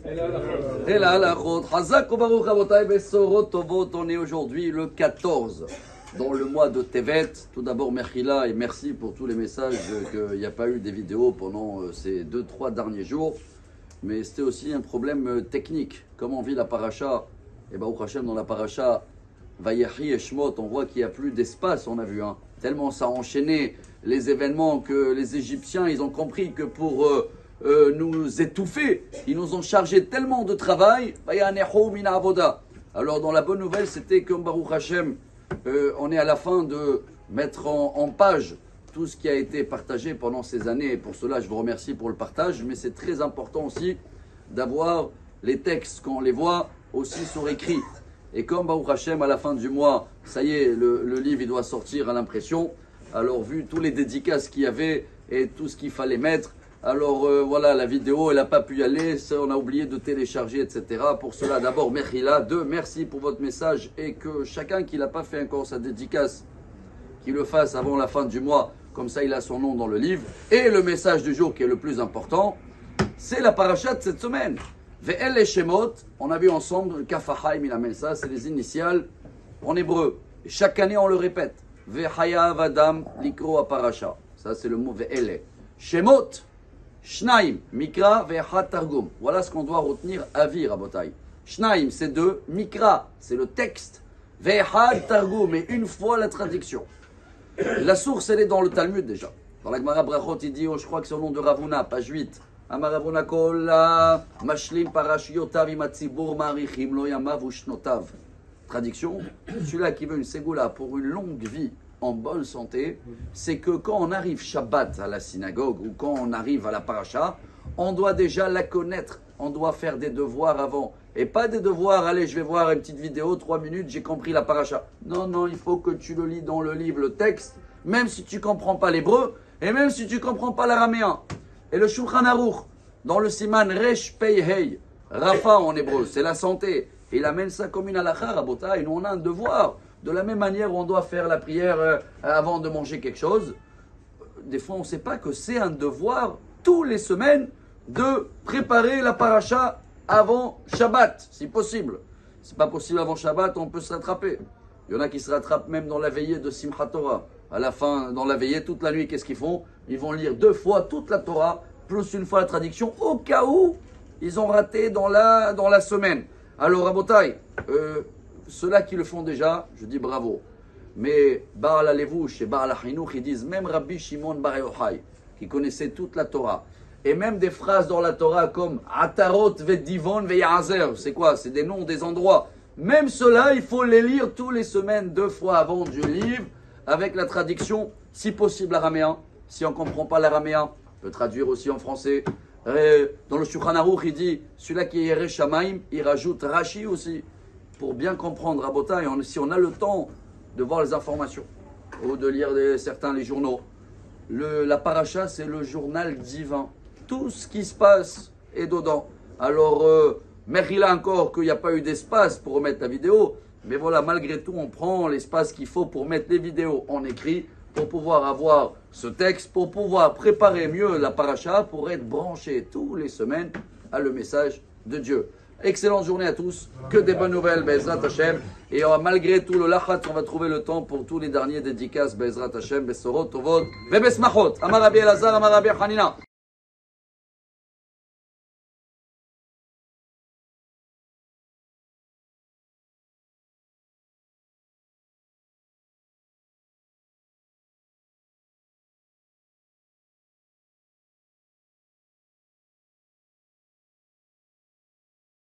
Et là, la chod. Chazak ou baruch rabotai besorot tovot. On est aujourd'hui le 14, dans le mois de Tevet. Tout d'abord, Mechila, et merci pour tous les messages qu'il n'y a pas eu des vidéos pendant ces 2-3 derniers jours. Mais c'était aussi un problème technique. Comment on vit la paracha? Et Baruch Hashem, dans la paracha Vayachi et Shmot, on voit qu'il n'y a plus d'espace, on a vu. Tellement ça a enchaîné les événements que les Égyptiens, ils ont compris que pour nous étouffer, ils nous ont chargé tellement de travail. Alors dans la bonne nouvelle, c'était comme Baruch Hashem, on est à la fin de mettre en page tout ce qui a été partagé pendant ces années. Et pour cela, je vous remercie pour le partage. Mais c'est très important aussi d'avoir les textes, quand on les voit, aussi sur écrit. Et comme Baruch Hashem, à la fin du mois, ça y est, le livre il doit sortir à l'impression. Alors vu tous les dédicaces qu'il y avait et tout ce qu'il fallait mettre, alors voilà, la vidéo, elle n'a pas pu y aller, ça, on a oublié de télécharger, etc. Pour cela, d'abord, Mechila. 2, merci pour votre message et que chacun qui n'a pas fait encore sa dédicace, qu'il le fasse avant la fin du mois, comme ça il a son nom dans le livre. Et le message du jour qui est le plus important, c'est la paracha de cette semaine. Ve'el Shemot, on a vu ensemble, le Kafahaim, il amène ça, c'est les initiales en hébreu. Et chaque année on le répète. Ve'hayav Adam likro parasha. Ça c'est le mot Ve'el. Shemot, Shnaim, Mikra, Ve'hat Targum. Voilà ce qu'on doit retenir à vie, Rabotai. Shnaim, c'est 2. Mikra, c'est le texte. Ve'hat Targum, et une fois la traduction. La source, elle est dans le Talmud déjà. Dans la Gemara Brachot, il dit, je crois que c'est au nom de Ravuna, page 8. Amaravuna kol mashlim parashiotav imatzibur marichim lo yamav ushnotav. Traduction, celui-là qui veut une ségoula pour une longue vie en bonne santé, c'est que quand on arrive Shabbat à la synagogue ou quand on arrive à la paracha, on doit déjà la connaître, on doit faire des devoirs avant. Et pas des devoirs, allez, je vais voir une petite vidéo, 3 minutes, j'ai compris la paracha. Non, non, il faut que tu le lis dans le livre, le texte, même si tu ne comprends pas l'hébreu, et même si tu ne comprends pas l'araméen. Et le Shulchan Aruch, dans le Siman Resh Pei Hei, Rafa en hébreu, c'est la santé. Et il amène ça comme une halakha, Rabota, et nous on a un devoir. De la même manière où on doit faire la prière avant de manger quelque chose, des fois on ne sait pas que c'est un devoir, tous les semaines, de préparer la paracha avant Shabbat, si possible. Si pas possible avant Shabbat, on peut se rattraper. Il y en a qui se rattrapent même dans la veillée de Simchat Torah. À la fin, dans la veillée, toute la nuit, qu'est-ce qu'ils font? Ils vont lire 2 fois toute la Torah, plus une fois la traduction, au cas où ils ont raté dans la semaine. Alors, Rabotai, ceux-là qui le font déjà, je dis bravo. Mais Baal HaLevouch et Baal HaChinouch, ils disent, même Rabbi Shimon Bar Yochai, qui connaissait toute la Torah, et même des phrases dans la Torah comme Atarot Vedivon Veyazer, c'est quoi? C'est des noms des endroits. Même ceux-là, il faut les lire tous les semaines, 2 fois avant du livre, avec la traduction, si possible araméen. Si on ne comprend pas l'araméen, on peut traduire aussi en français. Dans le Shulchan Aruch, il dit, celui-là qui est Yereh Shamaim, il rajoute Rashi aussi, pour bien comprendre Rabota. Et si on a le temps de voir les informations, ou de lire certains les journaux, la paracha, c'est le journal divin. Tout ce qui se passe est dedans. Alors, Mechila encore qu'il n'y a pas eu d'espace pour remettre la vidéo. Mais voilà, malgré tout, on prend l'espace qu'il faut pour mettre les vidéos en écrit, pour pouvoir avoir ce texte, pour pouvoir préparer mieux la paracha, pour être branché tous les semaines à le message de Dieu. Excellente journée à tous, que des bonnes nouvelles, Bezrat Hashem. Et malgré tout le lachat, on va trouver le temps pour tous les derniers dédicaces, Bezrat Hashem, Besorot, Tovot, Vebesmachot, Amar Rabbi Elazar, Amar Rabbi Hanina.